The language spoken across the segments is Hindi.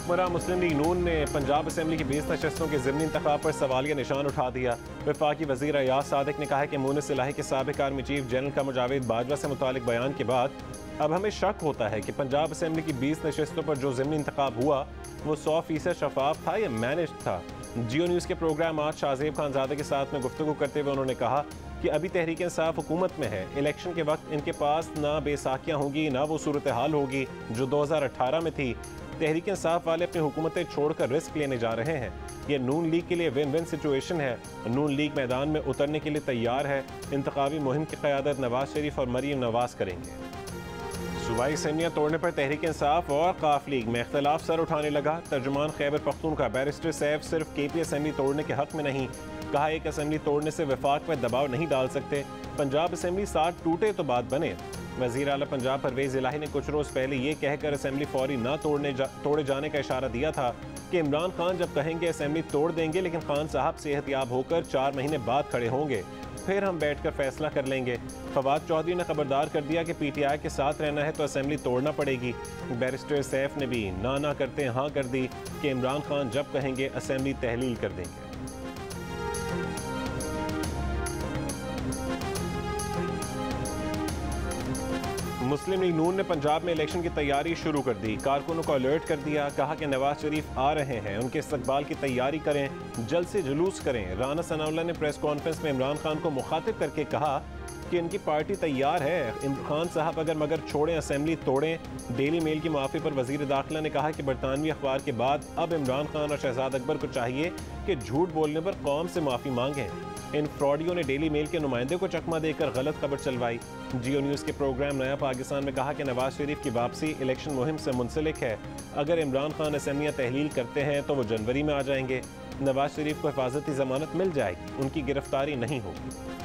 हुक्मरान मुस्लिम लीग नून ने पंजाब असम्बली की 20 नशस्तों के ज़िमनी इंतखाब पर सवालिया निशान उठा दिया। वफाकी वज़ीर अयाज सादिक ने कहा कि मुनिस इलाही के साबिक़ army chief general Qamar Javed Bajwa से मुतालिक बयान के बाद अब हमें शक होता है कि पंजाब असम्बली की 20 नशस्तों पर जो ज़िमनी इंतखाब हुआ वो 100% शफाफ था या मैनेज था। जियो न्यूज़ के प्रोग्राम आज शाहजेब खानजादे के साथ में गुफ्तगू करते हुए उन्होंने कहा कि अभी तहरीक इंसाफ हुकूमत में है। इलेक्शन के वक्त इनके पास ना बेसाखियाँ होगी ना वो सूरत हाल होगी जो 2018 में थी। तहरीक इंसाफ वाले अपनी हुकूमतें छोड़कर रिस्क लेने जा रहे हैं। ये नून लीग के लिए विन विन सिचुएशन है। नून लीग मैदान में उतरने के लिए तैयार है। इंतखाबी मुहिम की क़यादत नवाज शरीफ और मरीम नवाज करेंगे। सूबाई असम्बलियाँ तोड़ने पर तहरीक इंसाफ और काफ लीग में इख्तलाफ सर उठाने लगा। तर्जुमान खैबर पख्तूनख्वा बैरिस्टर सैफ सिर्फ KP असम्बली तोड़ने के हक में नहीं, कहा एक असम्बली तोड़ने से वफाक पर दबाव नहीं डाल सकते। पंजाब असम्बली साथ टूटे तो बात बने। वज़ीर आला पंजाब परवेज़ इलाही ने कुछ रोज़ पहले ये कहकर असम्बली फौरी न तोड़े जाने का इशारा दिया था कि इमरान खान जब कहेंगे असम्बली तोड़ देंगे, लेकिन खान साहब सेहतयाब होकर 4 महीने बाद खड़े होंगे, फिर हम बैठकर फैसला कर लेंगे। फवाद चौधरी ने खबरदार कर दिया कि PTI के साथ रहना है तो असम्बली तोड़ना पड़ेगी। बैरिस्टर सैफ ने भी ना करते हाँ कर दी कि इमरान खान जब कहेंगे असम्बली तहलील कर देंगे। मुस्लिम लीग नून ने पंजाब में इलेक्शन की तैयारी शुरू कर दी। कारकुनों को अलर्ट कर दिया, कहा कि नवाज शरीफ आ रहे हैं, उनके इस्तकबाल की तैयारी करें, जल्द से जुलूस करें। राना सनाउल्लाह ने प्रेस कॉन्फ्रेंस में इमरान खान को मुखातिब करके कहा कि इनकी पार्टी तैयार है। इमरान साहब अगर मगर छोड़ें असम्बली तोड़ें। डेली मेल की माफ़ी पर वज़ीर दाखिला ने कहा कि बरतानवी अखबार के बाद अब इमरान खान और शहजाद अकबर को चाहिए कि झूठ बोलने पर कौम से माफ़ी मांगें। इन फ्रॉडियों ने डेली मेल के नुमाइंदे को चकमा देकर गलत खबर चलवाई। जियो न्यूज़ के प्रोग्राम नया पाकिस्तान में कहा कि नवाज शरीफ की वापसी इलेक्शन मुहिम से मुंसलिक है। अगर इमरान खान असम्बलियाँ तहलील करते हैं तो वो जनवरी में आ जाएंगे। नवाज शरीफ को हिफाजती जमानत मिल जाएगी, उनकी गिरफ्तारी नहीं होगी।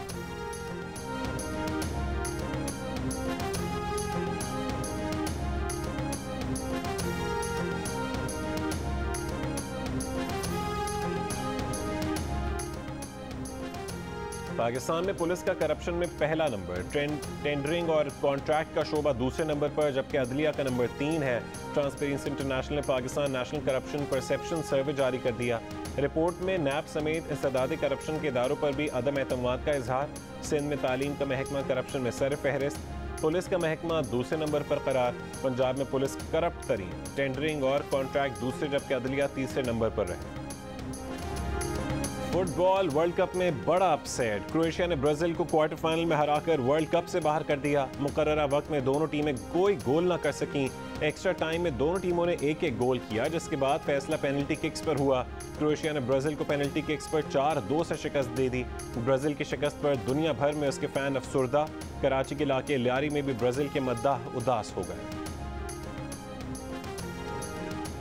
पाकिस्तान में पुलिस का करप्शन में पहला नंबर, टेंडरिंग और कॉन्ट्रैक्ट का शोबा दूसरे नंबर पर, जबकि अदलिया का नंबर 3 है। ट्रांसपेरेंसी इंटरनेशनल ने पाकिस्तान नेशनल करप्शन परसेप्शन सर्वे जारी कर दिया। रिपोर्ट में नैब समेत इंसदादी करप्शन के इदारों पर भी अदम एतमाद का इजहार। सिंध में तालीम का महकमा करप्शन में सर फहरिस्त, पुलिस का महकमा दूसरे नंबर पर करार। पंजाब में पुलिस करप्ट तरीन, टेंडरिंग और कॉन्ट्रैक्ट दूसरे, जबकि अदलिया तीसरे नंबर पर रहे। फुटबॉल वर्ल्ड कप में बड़ा अपसेट, क्रोएशिया ने ब्राजील को क्वार्टर फाइनल में हराकर वर्ल्ड कप से बाहर कर दिया। मुकर्ररा वक्त में दोनों टीमें कोई गोल न कर सकीं। एक्स्ट्रा टाइम में दोनों टीमों ने एक गोल किया, जिसके बाद फैसला पेनल्टी किक्स पर हुआ। क्रोएशिया ने ब्राजील को पेनल्टी किक्स पर 4-2 से शिकस्त दे दी। ब्राजील की शिकस्त पर दुनिया भर में उसके फैन अफसुर्दा। कराची के इलाके लियारी में भी ब्राजील के मद्दाह उदास हो गए।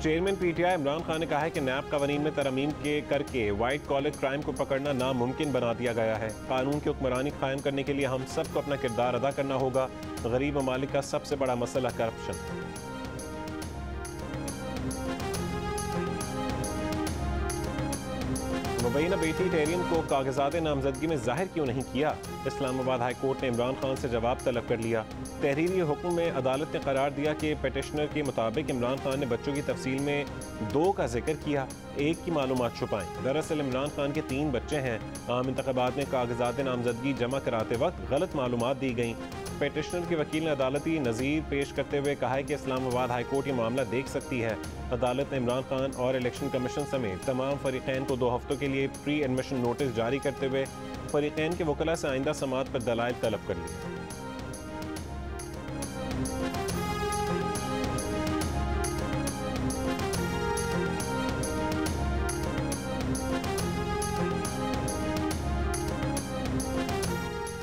चेयरमैन PTI इमरान खान ने कहा है कि नैब कवानीन में तरमीम के करके वाइट कॉलर क्राइम को पकड़ना नामुमकिन बना दिया गया है। कानून की हुक्मरानी कायम करने के लिए हम सबको अपना किरदार अदा करना होगा। गरीब ममालिक का सबसे बड़ा मसला करप्शन है। मुबैना बेटी टेरियन को कागजात नामजदगी में जाहिर क्यों नहीं किया? इस्लामाबाद हाई कोर्ट ने इमरान खान से जवाब तलब कर लिया। तहरीरी हुक्म में अदालत ने करार दिया कि पेटिशनर के मुताबिक इमरान खान ने बच्चों की तफसील में 2 का जिक्र किया, 1 की मालूमात छुपाएं। दरअसल इमरान खान के 3 बच्चे हैं। आम इंतखाबात में कागजात नामजदगी जमा कराते वक्त गलत मालूमात दी गई। पेटिशनर के वकील ने अदालती नज़ीर पेश करते हुए कहा है कि इस्लामाबाद हाई कोर्ट ये मामला देख सकती है। अदालत ने इमरान खान और इलेक्शन कमीशन समेत तमाम फरीकैन को 2 हफ्तों के लिए प्री एडमिशन नोटिस जारी करते हुए फरीकैन के वकला से आइंदा समाअत पर दलाइल तलब कर लिए।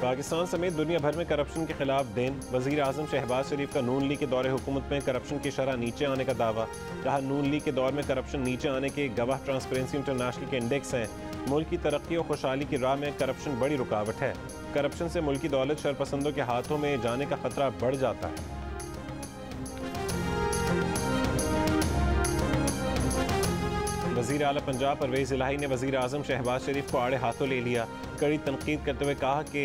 पाकिस्तान समेत दुनिया भर में करप्शन के खिलाफ दिन। वज़ीर आज़म शहबाज शरीफ का नून लीग के दौरे हुकूमत में करप्शन की शरह नीचे आने का दावा। कहा नून लीग के दौर में करप्शन नीचे आने के गवाह ट्रांसपेरेंसी इंटरनेशनल के इंडेक्स हैं। मुल्क की तरक्की और खुशहाली की राह में करप्शन बड़ी रुकावट है। करप्शन से मुल्क की दौलत शरपसंदों के हाथों में जाने का खतरा बढ़ जाता है। वज़ीर आला पंजाब परवेज़ इलाही ने वज़ीर आज़म शहबाज शरीफ को आड़े हाथों ले लिया। कड़ी तनकीद करते हुए कहा कि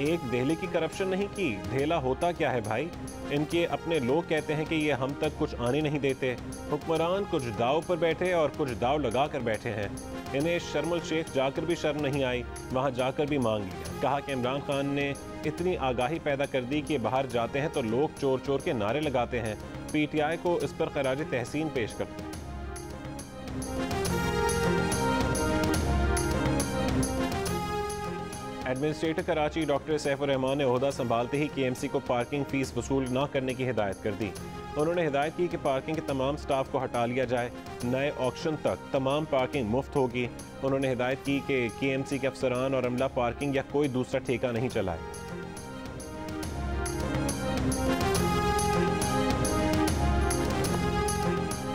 एक दिल्ली की करप्शन नहीं की, ढेला होता क्या है भाई। इनके अपने लोग कहते हैं कि ये हम तक कुछ आने नहीं देते। हुक्मरान कुछ दाव पर बैठे और कुछ दाव लगा कर बैठे हैं। इन्हें शर्मुल शेख जाकर भी शर्म नहीं आई, वहाँ जाकर भी मांग लिया। कहा कि इमरान खान ने इतनी आगाही पैदा कर दी कि बाहर जाते हैं तो लोग चोर चोर के नारे लगाते हैं। PTI को इस पर खराज तहसीन पेश करते हैं। एडमिनिस्ट्रेटर कराची डॉक्टर सैफुर रहमान ने ओहदा संभालते ही KMC को पार्किंग फीस वसूल न करने की हिदायत कर दी। उन्होंने हिदायत की कि पार्किंग के तमाम स्टाफ को हटा लिया जाए, नए ऑक्शन तक तमाम पार्किंग मुफ्त होगी। उन्होंने हिदायत की कि KMC के अफसरान और अमला पार्किंग या कोई दूसरा ठेका नहीं चलाए।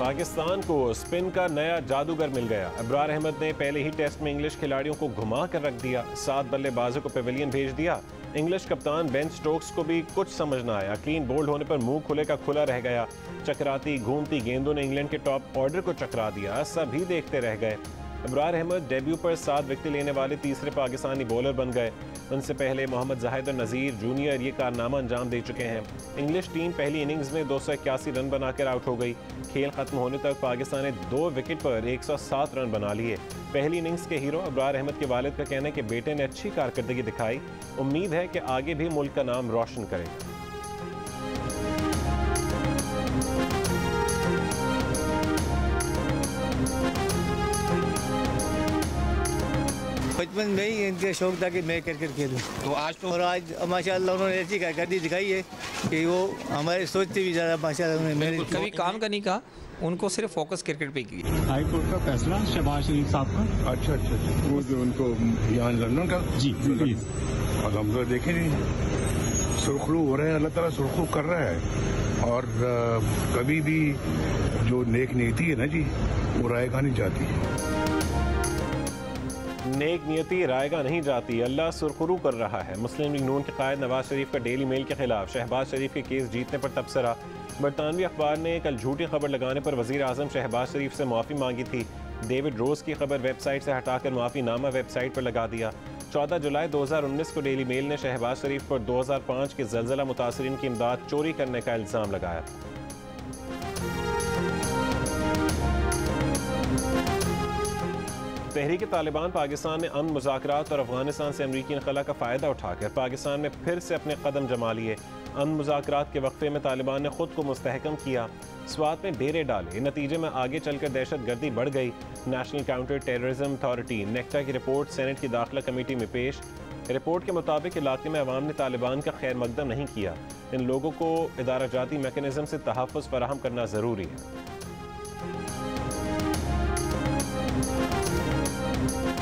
पाकिस्तान को स्पिन का नया जादूगर मिल गया। अबरार अहमद ने पहले ही टेस्ट में इंग्लिश खिलाड़ियों को घुमा कर रख दिया, 7 बल्लेबाजों को पेविलियन भेज दिया। इंग्लिश कप्तान बेन स्टोक्स को भी कुछ समझ न आया, क्लीन बोल्ड होने पर मुंह खुले का खुला रह गया। चकराती घूमती गेंदों ने इंग्लैंड के टॉप ऑर्डर को चकरा दिया, सभी देखते रह गए। अबरार अहमद डेब्यू पर 7 विकेट लेने वाले तीसरे पाकिस्तानी बॉलर बन गए। उनसे पहले मोहम्मद जाहिद और नज़ीर जूनियर ये कारनामा अंजाम दे चुके हैं। इंग्लिश टीम पहली इनिंग्स में 281 रन बनाकर आउट हो गई। खेल खत्म होने तक पाकिस्तान ने 2 विकेट पर 107 रन बना लिए। पहली इनिंग्स के हीरो अबरार अहमद के वालिद का कहना है कि बेटे ने अच्छी कारकर्दगी दिखाई, उम्मीद है कि आगे भी मुल्क का नाम रोशन करेगा। बचपन में ही इनके शौक था कि मैं क्रिकेट खेलूं, तो आज और आज माशाल्लाह उन्होंने ऐसी कारकर्दगी दिखाई है कि वो हमारे सोचते भी ज़्यादा माशाल्लाह उन्होंने मेरे कभी काम का नहीं कहा, उनको सिर्फ फोकस क्रिकेट पे की। हाई कोर्ट का फैसला शहबाज शरीफ साहब का। अच्छा, वो जो उनको यहाँ लंदन का जी प्लीज, और हम तो देखे नहीं, सुरखरू हो रहे हैं, अल्लाह ताला सुरखरू कर रहा है। और कभी भी जो नेक नीति है ना जी, वो रायगा नहीं जाती। नेक नियति रायगा नहीं जाती, अल्लाह सुरखरू कर रहा है। मुस्लिम लीग नून के कायद नवाज शरीफ का डेली मेल के खिलाफ शहबाज शरीफ के केस जीतने पर तबसरा। बरतानवी अखबार ने कल झूठी खबर लगाने पर वजीर आजम शहबाज शरीफ से माफ़ी मांगी थी। डेविड रोज की खबर वेबसाइट से हटाकर माफ़ीनामा वेबसाइट पर लगा दिया। 14 जुलाई 2019 को डेली मेल ने शहबाज शरीफ पर 2005 के ज़लज़ला मुतासरीन की इमदाद चोरी करने का इल्ज़ाम लगाया था। तहरीक तालिबान पाकिस्तान ने अमन मुज़ाकरात और अफगानिस्तान से अमरीकी इनखला का फ़ायदा उठाकर पाकिस्तान में फिर से अपने कदम जमा लिए। अमन मुज़ाकरात के वक्फे में तालिबान ने खुद को मुस्तहकम किया, स्वात में डेरे डाले, नतीजे में आगे चलकर दहशत गर्दी बढ़ गई। National counter terrorism authority NACTA की रिपोर्ट सेनेट की दाखिला कमेटी में पेश। रिपोर्ट के मुताबिक इलाके में अवाम ने तालिबान का खैर मकदम नहीं किया। इन लोगों को इदारा जाती मैकेनिज़्म से तहफ़्फ़ुज़ फराहम करना ज़रूरी है।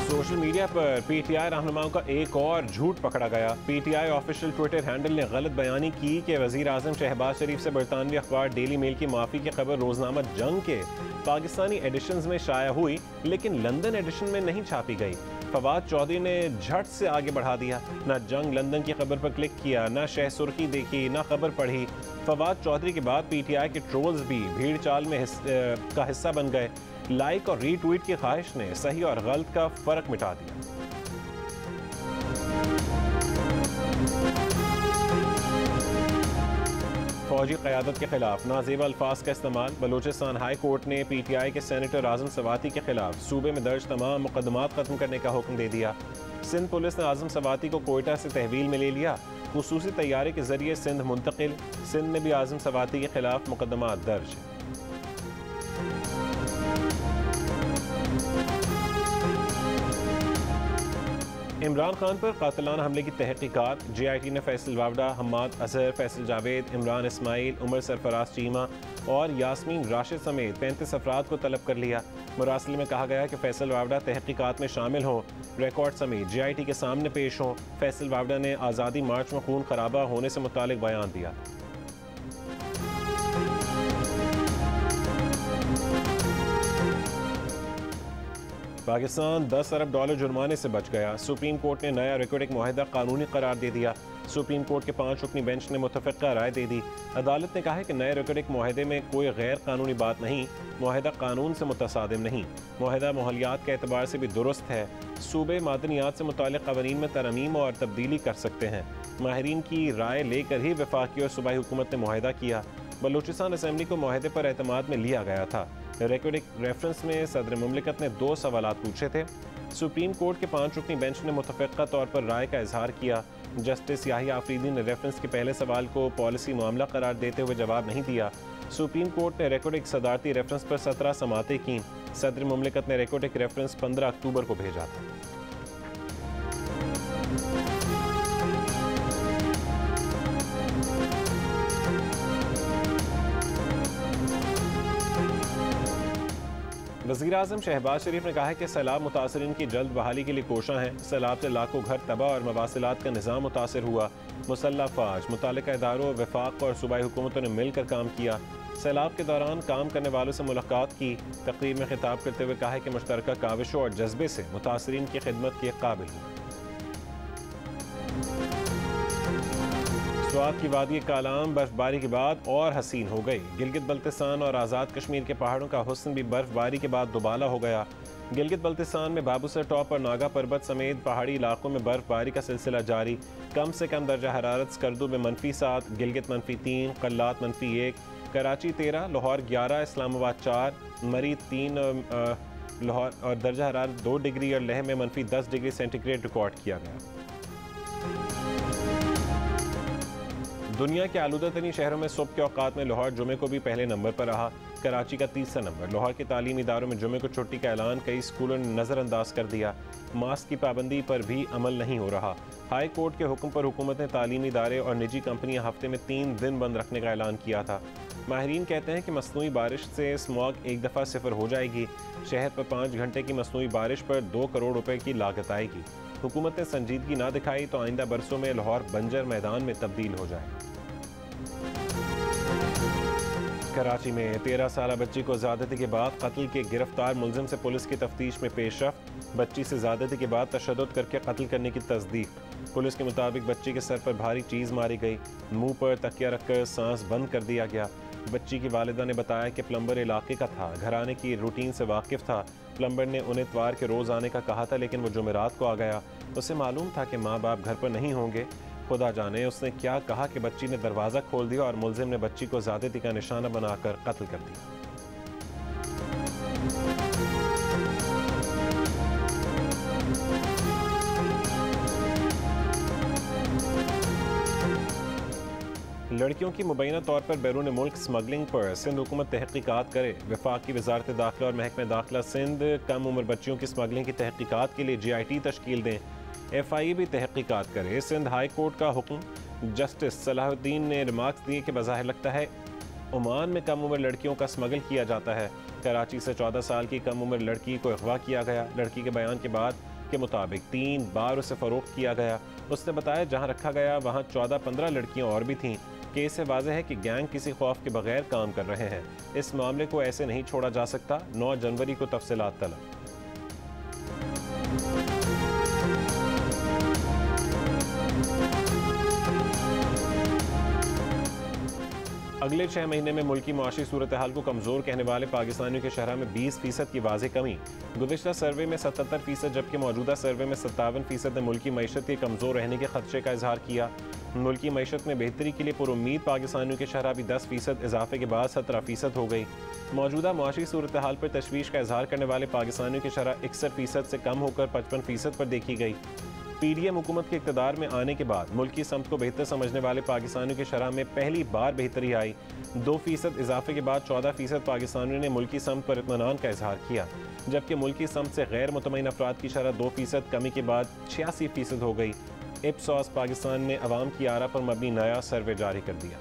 सोशल मीडिया पर PTI रहनुमाओं का एक और झूठ पकड़ा गया। PTI ऑफिशियल ट्विटर हैंडल ने गलत बयानी की कि वज़ीर आज़म शहबाज शरीफ से बरतानवी अखबार डेली मेल की माफ़ी की खबर रोज़नामा जंग के पाकिस्तानी एडिशंस में शाया हुई, लेकिन लंदन एडिशन में नहीं छापी गई। फवाद चौधरी ने झट से आगे बढ़ा दिया, ना जंग लंदन की खबर पर क्लिक किया, ना शह सुर्खी देखी, ना खबर पढ़ी। फवाद चौधरी के बाद PTI के ट्रोल्स भी भीड़ चाल में का हिस्सा बन गए। लाइक और रीट्वीट की ख्वाहिश ने सही और गलत का फर्क मिटा दिया। फौजी क़यादत के खिलाफ नाजेब अल्फाज का इस्तेमाल। बलूचिस्तान हाई कोर्ट ने PTI के सेनेटर आज़म सवाती के खिलाफ सूबे में दर्ज तमाम मुकदमात खत्म करने का हुक्म दे दिया। सिंध पुलिस ने आज़म सवाती को कोयटा से तहवील में ले लिया। खुसूसी तैयारे के जरिए सिंध मुंतकिल। सिंध में भी आज़म सवाती के खिलाफ मुकदमात दर्ज है। इमरान खान पर कातिलाना हमले की तहकीकात। JIT ने फैसल वावडा, हम्माद अजहर, फैसल जावेद, इमरान इस्माइल, उमर सरफराज चीमा और यास्मीन राशिद समेत 35 अफराद को तलब कर लिया। मुरासले में कहा गया कि फैसल वावडा तहकीकात में शामिल हों, रिकॉर्ड समेत JIT के सामने पेश हों। फैसल वावडा ने आज़ादी मार्च में खून खराबा होने से मुतालिक बयान दिया। पाकिस्तान $10 अरब जुर्माने से बच गया। सुप्रीम कोर्ट ने नया रिकॉर्डिंग मुआहिदा कानूनी करार दे दिया। सुप्रीम कोर्ट के 5 रुकनी बेंच ने मुतफ़िक़ा राय दे दी। अदालत ने कहा है कि नए रेकोडिक मुआहदे में कोई गैर कानूनी बात नहीं, मुआहदा कानून से मुतसादिम नहीं, मुआहदा माहौलियात के एतबार से भी दुरुस्त है। सूबे मादनियात से मुताल्लिक़ क़वानीन में तरमीम और तब्दीली कर सकते हैं। माहिरीन की राय लेकर ही वफाकी और सूबाई हुकूमत ने मुआहदा किया। बलूचिस्तान असम्बली को मुआहदे पर एतमाद में लिया गया था। रेकोडिक रेफरेंस में सदर मुमलिकत ने 2 सवालात पूछे थे। सुप्रीम कोर्ट के 5 रुकनी बेंच ने मुतफ़िक़ा तौर पर राय का इजहार किया। जस्टिस याहिया आफरीदी ने रेफरेंस के पहले सवाल को पॉलिसी मामला करार देते हुए जवाब नहीं दिया। सुप्रीम कोर्ट ने रेकोडिक सदारती रेफरेंस पर 17 समातें की। सदर मुमलिकत ने रेकोडिक रेफरेंस 15 अक्टूबर को भेजा था। वज़ीर-ए-आज़म शहबाज शरीफ ने कहा है कि सैलाब मुतासरीन की जल्द बहाली के लिए कोशां हैं। सैलाब से लाखों घर तबाह और मवासिलात का निज़ाम मुतासर हुआ। मुसल्लह फ़ौज, मुताल्लिक़ा इदारों, वफाक और सूबाई हुकूमतों ने मिलकर काम किया। सैलाब के दौरान काम करने वालों से मुलाकात की। तकरीर में खिताब करते हुए कहा है कि मुश्तरका काविशों और जज्बे से मुतासरीन की खिदमत के काबिल हुआ। स्वात की वादी कालाम बर्फबारी के बाद और हसीन हो गई। गिलगित बल्तिस्तान और आज़ाद कश्मीर के पहाड़ों का हुस्न भी बर्फबारी के बाद दुबाला हो गया। गिलगित बल्तिस्तान में बाबूसर टॉप और नागा पर्वत समेत पहाड़ी इलाकों में बर्फबारी का सिलसिला जारी। कम से कम दर्जा हरारत स्कर्दू में -7, गिलगित -3, कल्लात -1, कराची 13, लाहौर 11, इस्लामाबाद 4, मरी 3 लाहौर और दर्जा हरारत 2 डिग्री और लेह में -10 डिग्री सेंटीग्रेड रिकॉर्ड किया गया। दुनिया के आलूदा तरीन शहरों में सुबह के औकात में लाहौर जुमे को भी पहले नंबर पर रहा। कराची का 3रा नंबर। लाहौर के तालीमी इदारों में जुमे को छुट्टी का ऐलान कई स्कूलों ने नज़रअंदाज कर दिया। मास्क की पाबंदी पर भी अमल नहीं हो रहा। हाई कोर्ट के हुक्म पर हुकूमत ने तालीमी इदारे और निजी कंपनियां हफ्ते में 3 दिन बंद रखने का ऐलान किया था। माहिरीन कहते हैं कि मसनूई बारिश से स्मॉग एक दफ़ा सिफर हो जाएगी। शहर पर 5 घंटे की मसनूई बारिश पर 2 करोड़ रुपए की लागत आएगी। हुकूमत ने संजीदगी ना दिखाई तो आइंदा बरसों में लाहौर बंजर मैदान में तब्दील हो जाएगा। कराची में 13 साला बच्ची को ज़्यादती के बाद कत्ल के गिरफ्तार मुलजिम से पुलिस की तफ्तीश में पेशरफ्त। बच्ची से ज़्यादती के बाद तशद्दुद करके कत्ल करने की तस्दीक। पुलिस के मुताबिक बच्ची के सर पर भारी चीज़ मारी गई। मुंह पर तकिया रखकर सांस बंद कर दिया गया। बच्ची की वालिदा ने बताया कि प्लम्बर इलाके का था, घराने की रूटीन से वाकिफ़ था। प्लम्बर ने उन्हें इतवार के रोज़ आने का कहा था, लेकिन वो जुमेरात को आ गया। उसे मालूम था कि माँ बाप घर पर नहीं होंगे। खुदा जाने उसने क्या कहा कि बच्ची ने दरवाज़ा खोल दिया और मुलजिम ने बच्ची को ज़्यादती का निशाना बनाकर कत्ल कर दिया। लड़कियों की मुबैना तौर पर बैरून मुल्क स्मगलिंग पर सिंध हुकूमत तहकीकात करे। वफाक की वजारत दाखिला और महकमा दाखिला सिंध कम उम्र बच्चियों की स्मगलिंग की तहकीकात के लिए GIT तश्कील दें। FIA भी तहकीकात करे। सिंध हाई कोर्ट का हुक्म। जस्टिस सलाहुद्दीन ने रिमार्क्स दिए कि बज़ाहिर लगता है ओमान में कम उम्र लड़कियों का स्मगल किया जाता है। कराची से 14 साल की कम उम्र लड़की को अगवा किया गया। लड़की के बयान के बाद के मुताबिक 3 बार उसे फ़रोख्त किया गया। उसने बताया जहां रखा गया वहां 14-15 लड़कियां और भी थीं। केस से वाज़ेह है कि गैंग किसी खौफ के बगैर काम कर रहे हैं। इस मामले को ऐसे नहीं छोड़ा जा सकता। 9 जनवरी को तफसीलात तलब। अगले 6 महीने में मुल्की मुआशी सूरत हाल को कमज़ोर कहने वाले पाकिस्तानियों के शरह में 20% की वाज़ेह कमी। गुज़िश्ता सर्वे में 77%, जबकि मौजूदा सर्वे में 57% ने मुल्की मईशत के कमज़ोर रहने के खदशे का इजहार किया। मुल्की मईशत में बेहतरी के लिए पुरुम्मीद पाकिस्तानियों की शरह भी 10% इजाफे के बाद 17% हो गई। मौजूदा मुआशी सूरत हाल पर तशवीश का इजहार करने वाले पाकिस्तानियों की शरह 61% से कम होकर 55% पर देखी गई। PDM हुकूमत के इक़्तिदार में आने के बाद मुल्की समत को बेहतर समझने वाले पाकिस्तानियों की शरह में पहली बार बेहतरी आई। 2% इजाफे के बाद 14% पाकिस्तानियों ने मुल्की समत पर इत्मीनान का इजहार किया, जबकि मुल्की समत से गैर मुतमईन अफराद की शरह 2% कमी के बाद 86% हो गई। इप्सॉस पाकिस्तान ने अवाम की आरा पर मबनी नया सर्वे जारी कर दिया।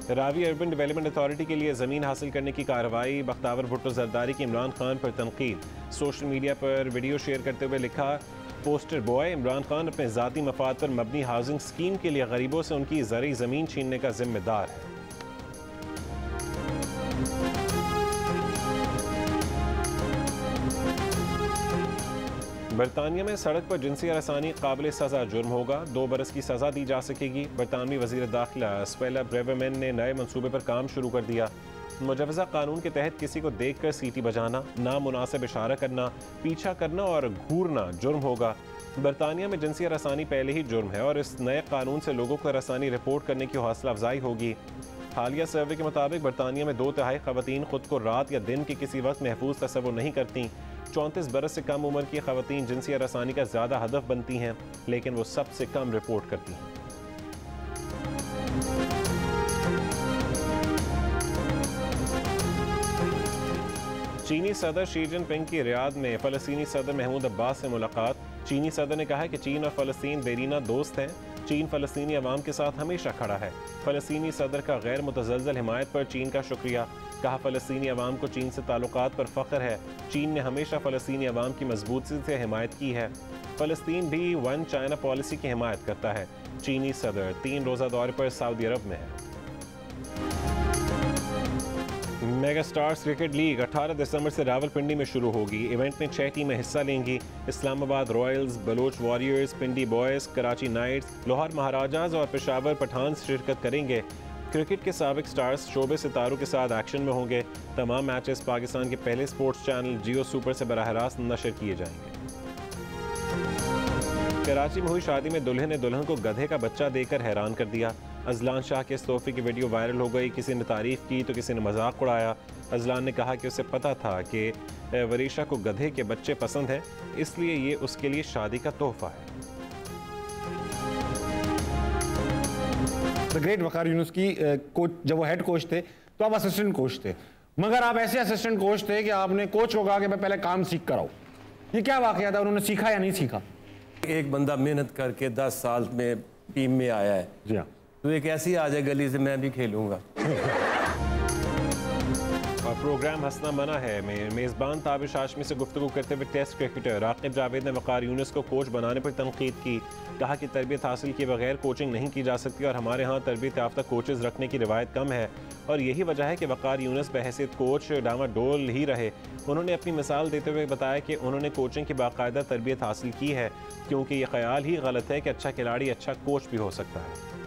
रावी अर्बन डेवलपमेंट अथॉरिटी के लिए ज़मीन हासिल करने की कार्रवाई। बख्तावर भुट्टो जरदारी की इमरान खान पर तनकीद। सोशल मीडिया पर वीडियो शेयर करते हुए लिखा, पोस्टर बॉय इमरान खान अपने ज़ाती मफाद पर मबनी हाउसिंग स्कीम के लिए गरीबों से उनकी ज़रूरी ज़मीन छीनने का जिम्मेदार है। बरतानिया में सड़क पर जिनसी हरासानी काबिल सज़ा जुर्म होगा, 2 बरस की सज़ा दी जा सकेगी। बरतानवी वज़ीर दाखिला स्पेला ब्रेवरमैन ने नए मनसूबे पर काम शुरू कर दिया। मुजवज़ा कानून के तहत किसी को देख कर सीटी बजाना, नामुनासिब इशारा करना, पीछा करना और घूरना जुर्म होगा। बरतानिया में जिनसी हरासानी पहले ही जुर्म है और इस नए कानून से लोगों को हरासानी रिपोर्ट करने की हौसला अफजाई होगी। हालिया सर्वे के मुताबिक बरतानिया में 2/3 ख़वातीन खुद को रात या दिन के किसी वक्त महफूज तस्वुर नहीं करती। 34 बरस से कम उम्र की ख़वातीन जिनसी हरासानी का ज़्यादा हदफ बनती हैं, लेकिन वो सबसे कम रिपोर्ट करती हैं। चीनी सदर शी जिनपिंग की रियाद में फ़लस्तीनी सदर महमूद अब्बास से मुलाकात। चीनी सदर ने कहा है कि चीन और फ़लस्तीन देरीना दोस्त हैं। चीन फ़लस्तीनी अवाम के साथ हमेशा खड़ा है। फ़लस्तीनी सदर का गैर मुतज़लज़ल हिमायत पर चीन का शुक्रिया। कहा, फ़लस्तीनी अवाम को चीन से ताल्लुकात पर फ़ख्र है। चीन ने हमेशा फ़लस्तीनी अवाम की मजबूती से हिमायत की है। फ़लस्तीन भी वन चाइना पॉलिसी की हिमायत करता है। चीनी सदर 3 रोज़ा दौरे पर सऊदी अरब में है। मेगा स्टार्स क्रिकेट लीग 18 दिसंबर से रावलपिंडी में शुरू होगी। इवेंट में 6 टीमें हिस्सा लेंगी। इस्लामाबाद रॉयल्स, बलोच वॉरियर्स, पिंडी बॉयज़, कराची नाइट्स, लाहौर महाराजाज और पेशावर पठान्स शिरकत करेंगे। क्रिकेट के साबिक स्टार्स शोबे सितारों के साथ एक्शन में होंगे। तमाम मैचेस पाकिस्तान के पहले स्पोर्ट्स चैनल जियो सुपर से बराह रास्त नशर किए जाएंगे। कराची में हुई शादी में दुल्हन ने दुल्हन को गधे का बच्चा देकर हैरान कर दिया। अजलान शाह के इस तोहफे की वीडियो वायरल हो गई। किसी ने तारीफ की तो किसी ने मजाक उड़ाया। अजलान ने कहा कि उसे पता था कि वरीशा को गधे के बच्चे पसंद हैं, इसलिए ये उसके लिए शादी का तोहफा है। द ग्रेट वकार यूनुस की कोच, जब वो हेड कोच थे तो आप असिस्टेंट कोच थे, मगर आप ऐसे असिस्टेंट कोच थे कि आपने कोच को कहा कि मैं पहले काम सीख कर आऊँ। ये क्या वाकया था, उन्होंने सीखा या नहीं सीखा? एक बंदा मेहनत करके 10 साल में टीम में आया है, जी हाँ, तो एक ऐसी आ जाए गली से मैं भी खेलूंगा। और प्रोग्राम हंसना मना है में मेज़बान ताबिश हाशमी से गुफ्तगू करते हुए टेस्ट क्रिकेटर राकिब जावेद ने वकार यूनुस को कोच बनाने पर तनकीद की। कहा कि तरबियत हासिल किए बगैर कोचिंग नहीं की जा सकती और हमारे यहाँ तरबियत याफ्ता कोचेज़ रखने की रिवायत कम है और यही वजह है कि वकार यूनुस बहैसियत कोच डामाडोल ही रहे। उन्होंने अपनी मिसाल देते हुए बताया कि उन्होंने कोचिंग की बाकायदा तरबियत हासिल की है, क्योंकि ये ख्याल ही गलत है कि अच्छा खिलाड़ी अच्छा कोच भी हो सकता है।